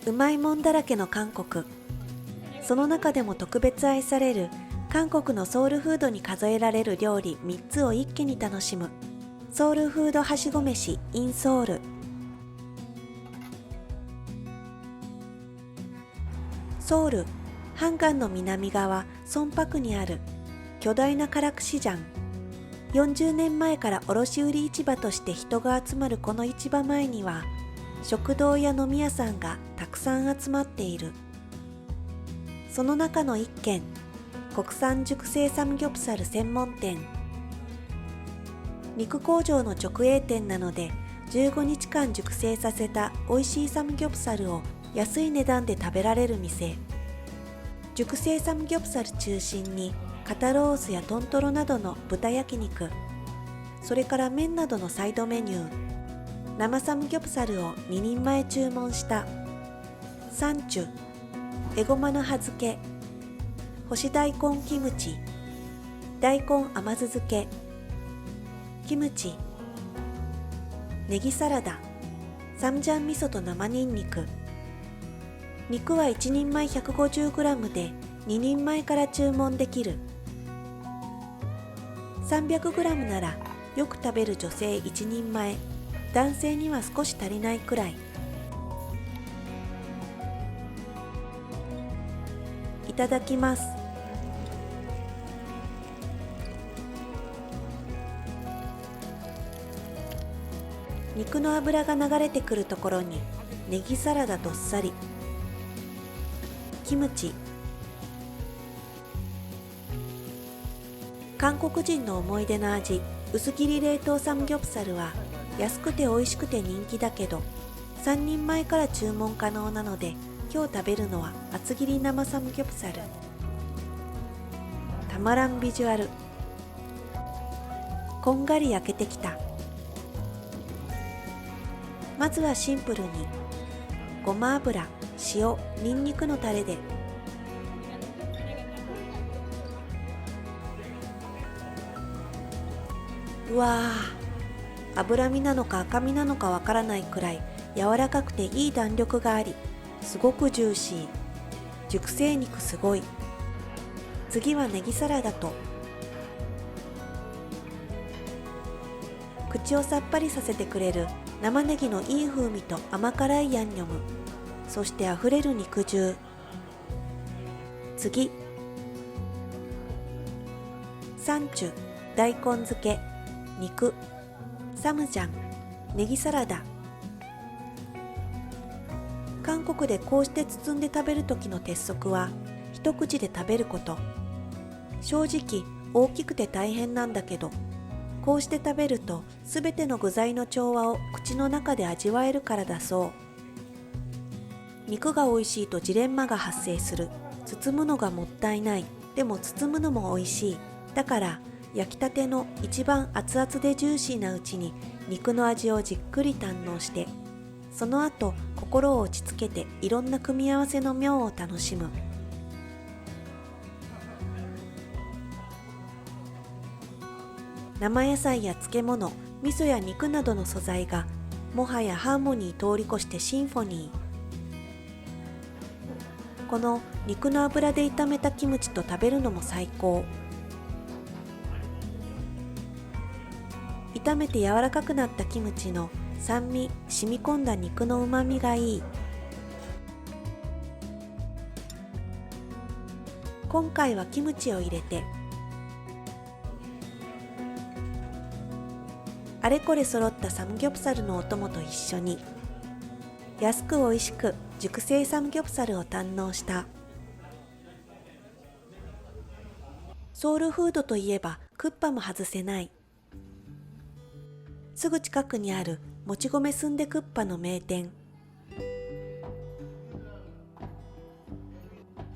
うまいもんだらけの韓国。その中でも特別愛される韓国のソウルフードに数えられる料理3つを一気に楽しむソウルフードはしご飯 in ソウル。ソウル、ハンガンの南側ソンパクにある巨大な唐口市場。40年前から卸売市場として人が集まるこの市場前には食堂や飲み屋さんがたくさん集まっている。その中の一軒、国産熟成サムギョプサル専門店。肉工場の直営店なので15日間熟成させた美味しいサムギョプサルを安い値段で食べられる店。熟成サムギョプサル中心に肩ロースやトントロなどの豚焼肉、それから麺などのサイドメニュー、生サムギョプサルを2人前注文した。サンチュ、エゴマの葉漬け、干し大根キムチ、大根甘酢漬け、キムチ、ネギサラダ、サムジャン味噌と生ニンニク。肉は1人前 150g で2人前から注文できる。300g ならよく食べる女性1人前、男性には少し足りないくらい。いただきます。肉の脂が流れてくるところにネギサラダどっさり、キムチ。韓国人の思い出の味、薄切り冷凍サムギョプサルは安くて美味しくて人気だけど3人前から注文可能なので、今日食べるのは厚切り生サムギョプサル。たまらんビジュアル。こんがり焼けてきた。まずはシンプルにごま油、塩、ニンニクのタレで。うわー、脂身なのか赤身なのかわからないくらい柔らかくていい弾力があり、すごくジューシー。熟成肉すごい。次はネギサラダと、口をさっぱりさせてくれる生ネギのいい風味と甘辛いヤンニョム、そしてあふれる肉汁。次、サンチュ、大根漬け、肉、サムジャン、ネギサラダ。韓国でこうして包んで食べる時の鉄則は一口で食べること。正直大きくて大変なんだけど、こうして食べるとすべての具材の調和を口の中で味わえるからだそう。肉が美味しいとジレンマが発生する。包むのがもったいない。でも包むのも美味しい。だから焼きたての一番熱々でジューシーなうちに肉の味をじっくり堪能して、その後心を落ち着けていろんな組み合わせの妙を楽しむ。生野菜や漬物、味噌や肉などの素材がもはやハーモニー通り越してシンフォニー。この肉の油で炒めたキムチと食べるのも最高。炒めて柔らかくなったキムチの酸味、染み込んだ肉のうまみがいい。今回はキムチを入れて、あれこれ揃ったサムギョプサルのお供と一緒に安く美味しく熟成サムギョプサルを堪能した。ソウルフードといえばクッパも外せない。すぐ近くにあるもち米スンデクッパの名店。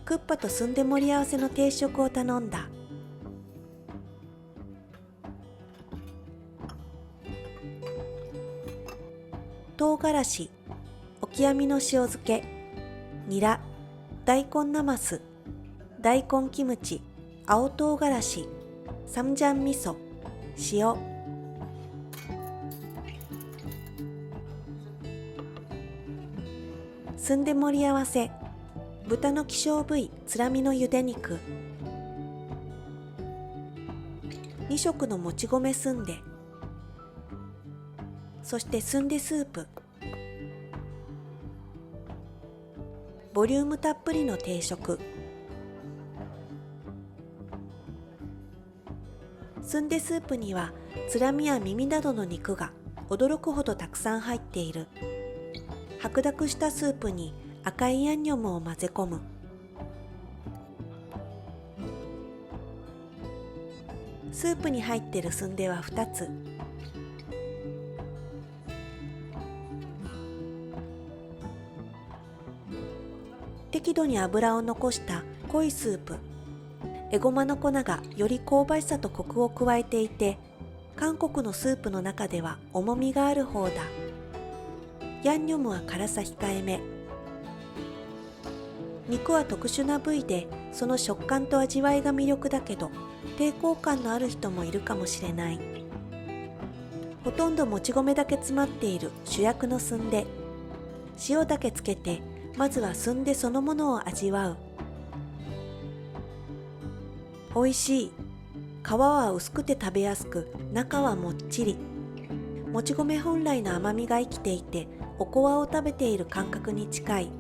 クッパとスンデ盛り合わせの定食を頼んだ。唐辛子、オキアミの塩漬け、ニラ、大根なます、大根キムチ、青唐辛子、サムジャン味噌、塩。すんで盛り合わせ、豚の希少部位つらみのゆで肉、2色のもち米すんで、そしてすんでスープ、ボリュームたっぷりの定食。すんでスープにはつらみや耳などの肉が驚くほどたくさん入っている。白濁したスープに赤いヤンニョムを混ぜ込む。スープに入っているすんでは2つ。適度に油を残した濃いスープ。エゴマの粉がより香ばしさとコクを加えていて、韓国のスープの中では重みがある方だ。ヤンニョムは辛さ控えめ。肉は特殊な部位で、その食感と味わいが魅力だけど、抵抗感のある人もいるかもしれない。ほとんどもち米だけ詰まっている主役のすんで。塩だけつけて、まずはすんでそのものを味わう。おいしい。皮は薄くて食べやすく、中はもっちり。もち米本来の甘みが生きていて、おこわを食べている感覚に近い。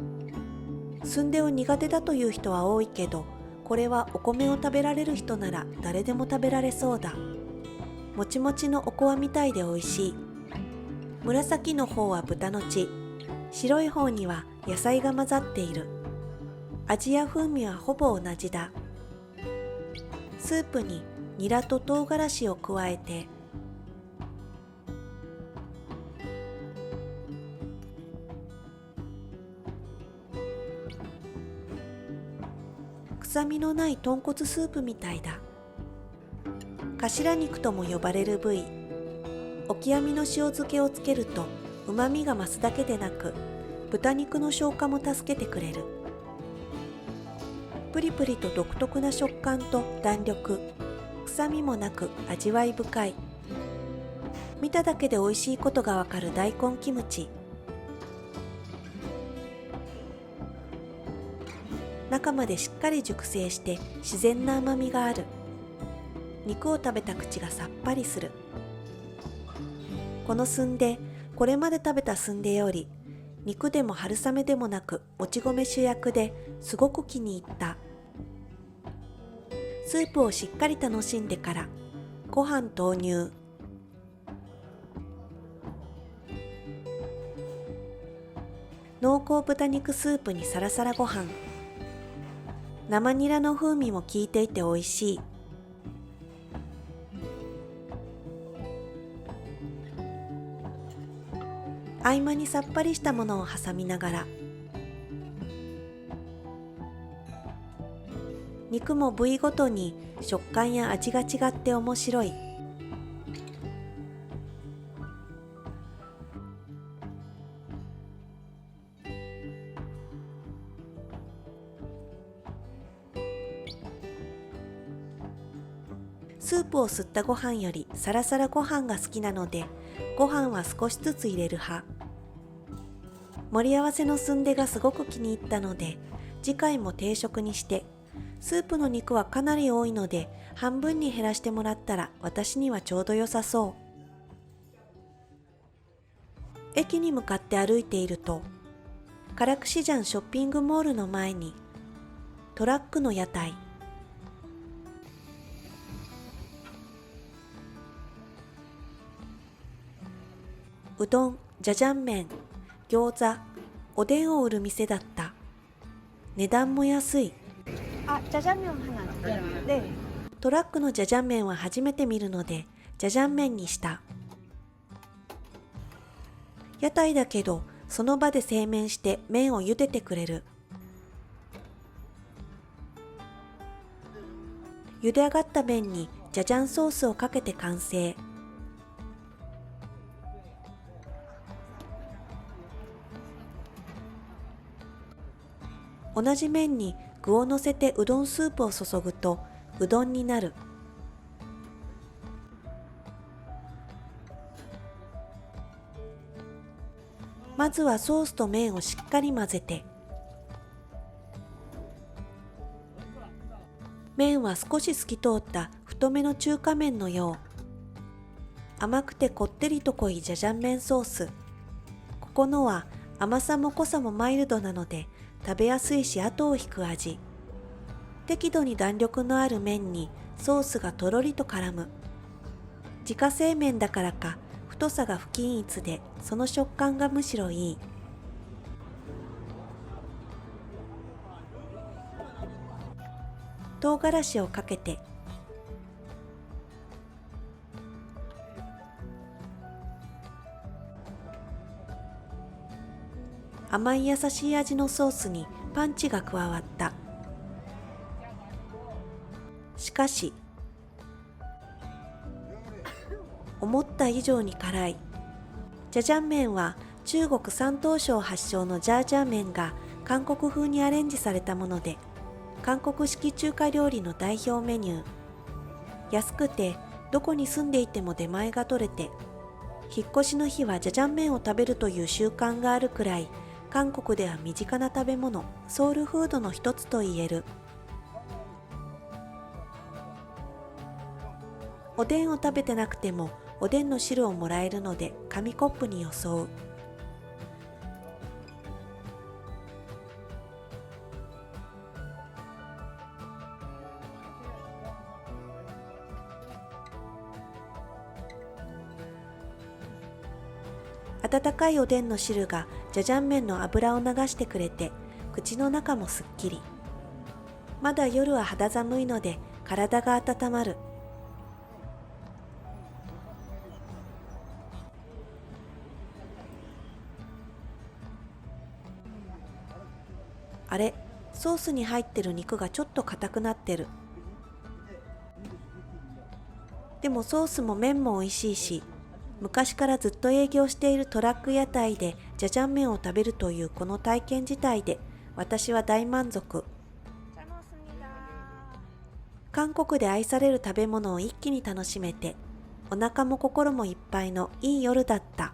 すんでを苦手だという人は多いけど、これはお米を食べられる人なら誰でも食べられそうだ。もちもちのおこわみたいでおいしい。紫の方は豚の血、白い方には野菜が混ざっている。味や風味はほぼ同じだ。スープにニラと唐辛子を加えて、臭みのない豚骨スープみたいだ。頭肉とも呼ばれる部位。オキアミの塩漬けをつけると旨味が増すだけでなく、豚肉の消化も助けてくれる。プリプリと独特な食感と弾力、臭みもなく味わい深い。見ただけで美味しいことがわかる大根キムチ。中までしっかり熟成して自然な甘みがある。肉を食べた口がさっぱりする。このすんで、これまで食べたすんでより肉でも春雨でもなくもち米主役ですごく気に入った。スープをしっかり楽しんでからご飯投入。濃厚豚肉スープにサラサラご飯。生ニラの風味も効いていておいしい。合間にさっぱりしたものを挟みながら。肉も部位ごとに食感や味が違って面白い。スープを吸ったご飯よりサラサラご飯が好きなので、ご飯は少しずつ入れる派。盛り合わせのすんでがすごく気に入ったので、次回も定食にして、スープの肉はかなり多いので、半分に減らしてもらったら私にはちょうど良さそう。駅に向かって歩いていると、カラクシジャンショッピングモールの前に、トラックの屋台。うどん、じゃじゃん麺、餃子、おでんを売る店だった。値段も安い。짜장면 하나. 네. トラックのじゃじゃん麺は初めて見るので、じゃじゃん麺にした。屋台だけど、その場で製麺して麺を茹でてくれる。茹で上がった麺にじゃじゃんソースをかけて完成。同じ麺に具をのせてうどんスープを注ぐとうどんになる。ままずはソースと麺をしっかり混ぜて、麺は少し透き通った太めの中華麺のよう。甘くてこってりと濃いジャジャン麺ソース。ここのは甘さも濃さもマイルドなので食べやすいし後を引く味。適度に弾力のある麺にソースがとろりと絡む。自家製麺だからか太さが不均一でその食感がむしろいい。唐辛子をかけて、甘い優しい味のソースにパンチが加わった。しかし思った以上に辛い。ジャジャン麺は中国山東省発祥のジャージャー麺が韓国風にアレンジされたもので、韓国式中華料理の代表メニュー。安くてどこに住んでいても出前が取れて、引っ越しの日はジャジャン麺を食べるという習慣があるくらい、韓国では身近な食べ物、ソウルフードの一つと言える。おでんを食べてなくてもおでんの汁をもらえるので紙コップによそう。温かいおでんの汁がジャジャン麺の油を流してくれて、口の中もすっきり。まだ夜は肌寒いので体が温まる。あれ、ソースに入ってる肉がちょっと硬くなってる。でもソースも麺も美味しいし、昔からずっと営業しているトラック屋台でジャジャン麺を食べるというこの体験自体で私は大満足。韓国で愛される食べ物を一気に楽しめて、お腹も心もいっぱいのいい夜だった。